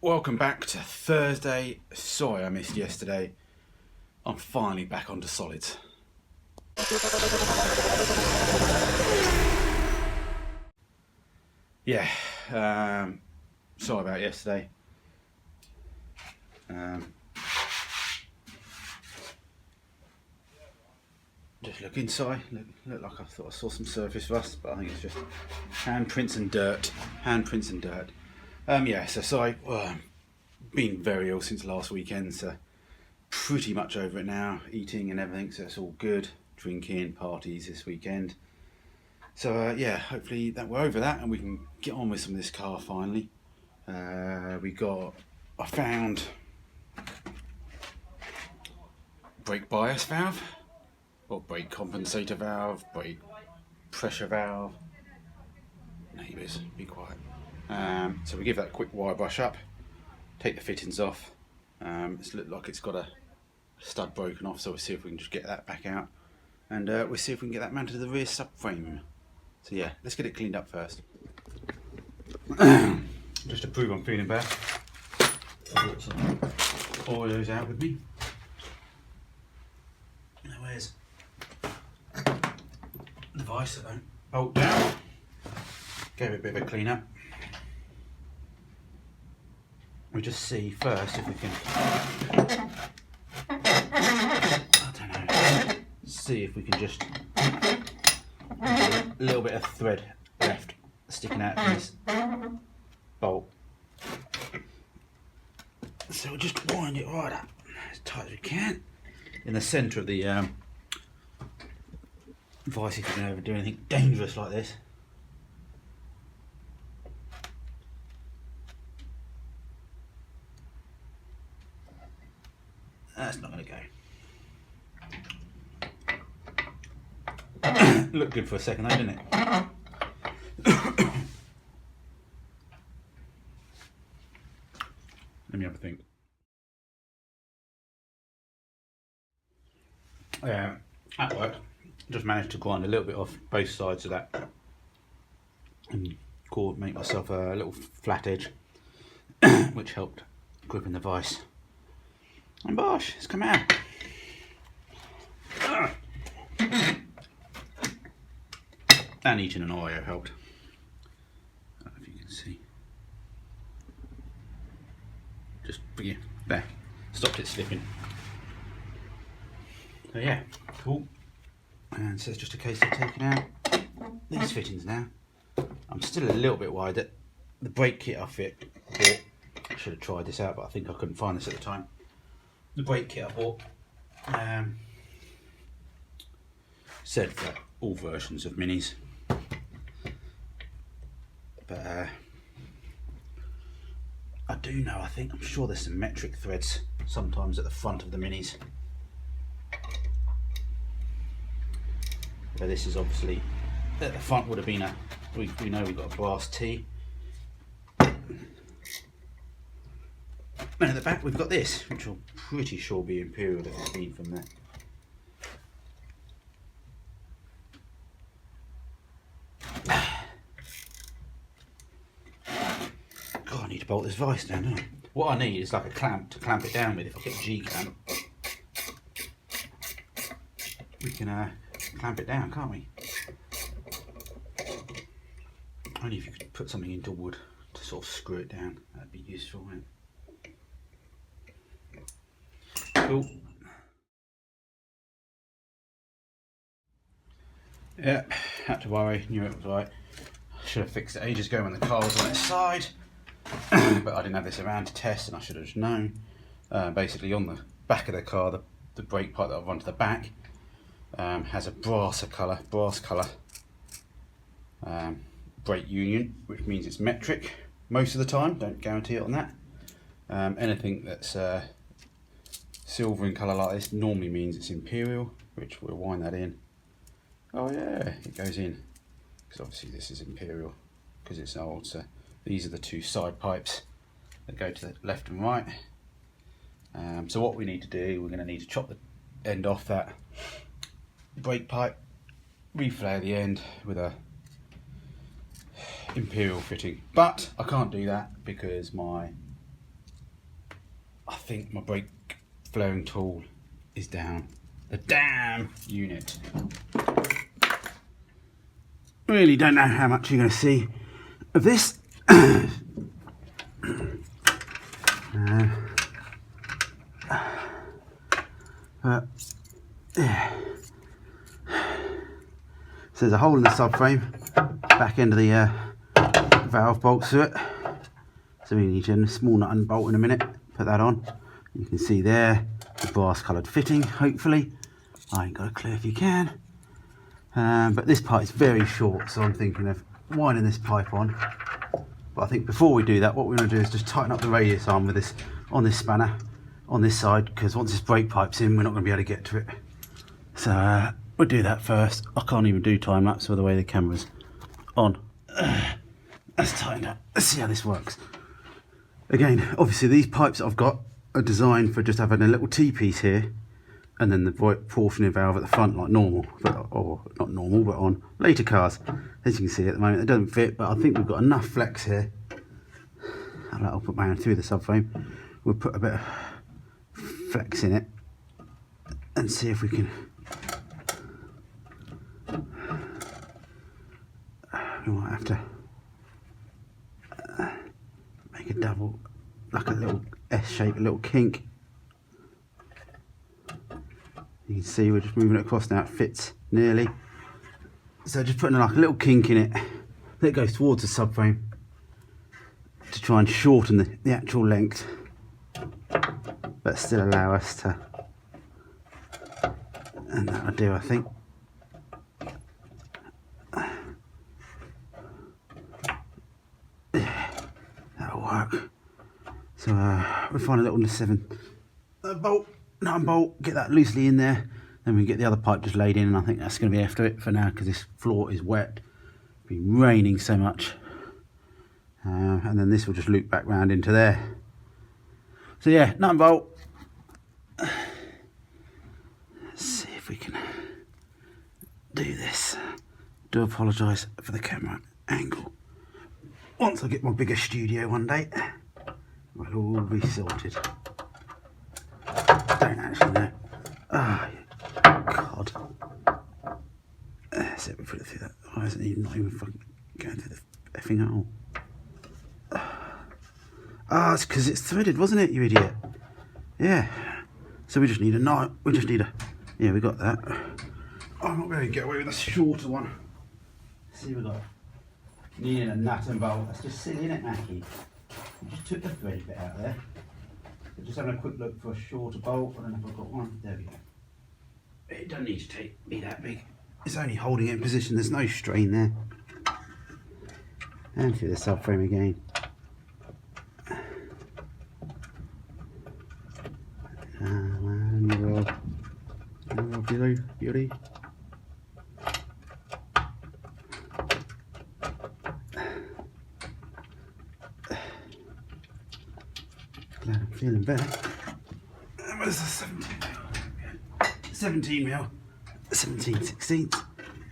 Welcome back to Thursday. Sorry I missed yesterday. I'm finally back onto solids. Yeah, sorry about yesterday. Just look inside. Look like I thought I saw some surface rust, but I think it's just handprints and dirt. Yeah, so sorry. Been very ill since last weekend, so pretty much over it now. Eating and everything, so it's all good. Drinking, parties this weekend. So yeah, hopefully that we're over that and we can get on with some of this car finally. I found brake bias valve, or brake compensator valve, brake pressure valve. Neighbours, be quiet. So we give that a quick wire brush up, take the fittings off. It's looked like it's got a stud broken off, so we'll see if we can just get that back out, and we'll see if we can get that mounted to the rear subframe. So yeah, let's get it cleaned up first. Just to prove I'm feeling better, I've got some oils out with me. Now where's the vice that don't bolt down? Gave it a bit of a clean up. We just see first if we can, see if we can just, a little bit of thread left sticking out from this bolt. So we'll just wind it right up as tight as we can in the centre of the vice if you can ever do anything dangerous like this. That's not going to go. Looked good for a second though, didn't it? Let me have a think. That worked. Just managed to grind a little bit off both sides of that and make myself a little flat edge, which helped gripping the vice. And bosh, it's come out. And eating an Oreo helped. I don't know if you can see. Just there, stopped it slipping. So yeah, cool. And so it's just a case of taking out these fittings now. I'm still a little bit worried that the brake kit I bought, I should have tried this out, but I think I couldn't find this at the time. The brake kit I bought said for all versions of Minis, but I do know, I'm sure there's some metric threads sometimes at the front of the Minis. But this is obviously, at the front would have been we know we've got a brass T. And at the back we've got this, which I'm pretty sure will be Imperial if it's been from there. God, I need to bolt this vice down, don't I? What I need is like a clamp to clamp it down with. If I get a G-clamp, we can clamp it down, can't we? Only if you could put something into wood to sort of screw it down, that'd be useful, wouldn't it? Cool. Yeah, had to worry, knew it was right. Should have fixed it ages ago when the car was on its side, but I didn't have this around to test and I should have just known. Basically on the back of the car, the brake pipe that I've run to the back has a brass colour brake union, which means it's metric most of the time, don't guarantee it on that. Anything that's silver in colour like this normally means it's Imperial, which we'll wind that in. Oh yeah, it goes in, because obviously this is Imperial because it's old. So these are the two side pipes that go to the left and right. So what we need to do, we're going to need to chop the end off that brake pipe, reflare the end with a Imperial fitting, but I can't do that because my I think my brake flaring tool is down the damn unit. Really don't know how much you're going to see of this. But yeah, so there's a hole in the subframe, back end of the valve bolts to it. So we need to small nut and bolt in a minute, put that on. You can see there the brass coloured fitting, hopefully. I ain't got a clue if you can. But this part is very short, so I'm thinking of winding this pipe on. But I think before we do that, what we're going to do is just tighten up the radius arm with this on this spanner on this side, because once this brake pipe's in, we're not going to be able to get to it. So we'll do that first. I can't even do time lapse with the way the camera's on. That's tightened up. Let's see how this works. Again, obviously these pipes that I've got are designed for just having a little T-piece here, and then the portioning valve at the front like normal, or not normal, but on later cars. As you can see at the moment, it doesn't fit, but I think we've got enough flex here. I'll put my hand through the subframe. We'll put a bit of flex in it and see if we can. We might have to make a double, like a little S shape, a little kink. You can see we're just moving it across now, it fits nearly. So just putting like a little kink in it that goes towards the subframe to try and shorten the actual length, but still allow us to, and that'll do, I think. Yeah, that'll work. So we'll find a little 7 bolt, nut and bolt, get that loosely in there, then we can get the other pipe just laid in, and I think that's going to be after it for now, because this floor is wet. It's been raining so much. And then this will just loop back round into there. So yeah, nut and bolt. Let's see if we can do this. Do apologise for the camera angle. Once I get my bigger studio one day, we'll all be sorted. Don't actually know. Oh, God. So we put it through that. Why isn't he not even fucking going through the effing hole? Ah, it's because it's threaded, wasn't it, you idiot? Yeah. So we just need a knife. We just need a. Yeah, we got that. Oh, I'm not going to get away with a shorter one. See, we got needing a nut and bolt. That's just silly, isn't it, Mackie? We just took the thread bit out there. We're just having a quick look for a shorter bolt. I don't know if I've got one. There we go. It doesn't need to be that big. It's only holding it in position. There's no strain there. And through the subframe again. And beauty. Glad I'm feeling better. Where's the 17mm, 17/16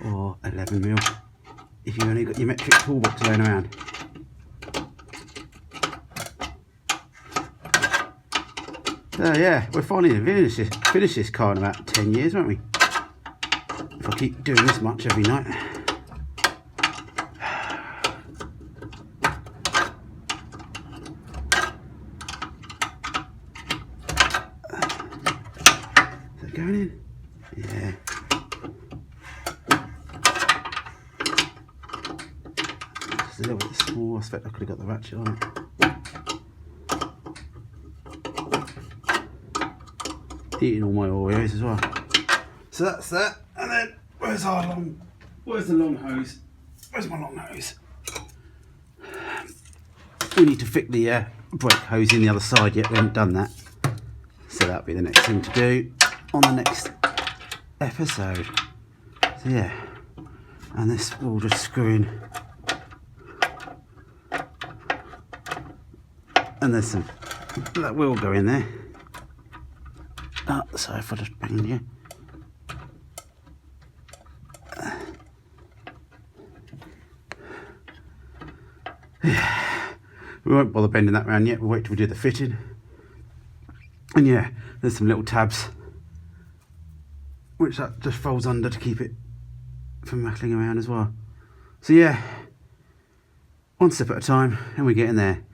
or 11mm if you've only got your metric toolbox laying around. So yeah, we're finally going to finish this car in about 10 years, won't we? If I keep doing this much every night. Is that going in? Yeah. Just a little bit small. I expect I could have got the ratchet on it. Eating all my Oreos as well. So that's that. And then where's the long hose? Where's my long hose? We need to fit the brake hose in the other side yet. We haven't done that. So that'll be the next thing to do on the next episode. So yeah. And this will just screw in. And there's some that will go in there. Oh, so if I just bang you. We won't bother bending that round yet, we'll wait till we do the fitting. And yeah, there's some little tabs which that just folds under to keep it from rattling around as well. So yeah, one step at a time and we're getting there.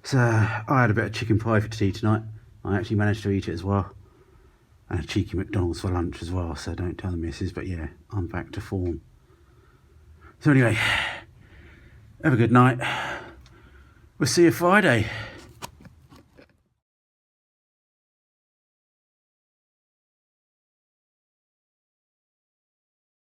So I had a bit of chicken pie for tea tonight. I actually managed to eat it as well. And a cheeky McDonald's for lunch as well, so don't tell the missus, but yeah, I'm back to form. So anyway, have a good night. We'll see you Friday.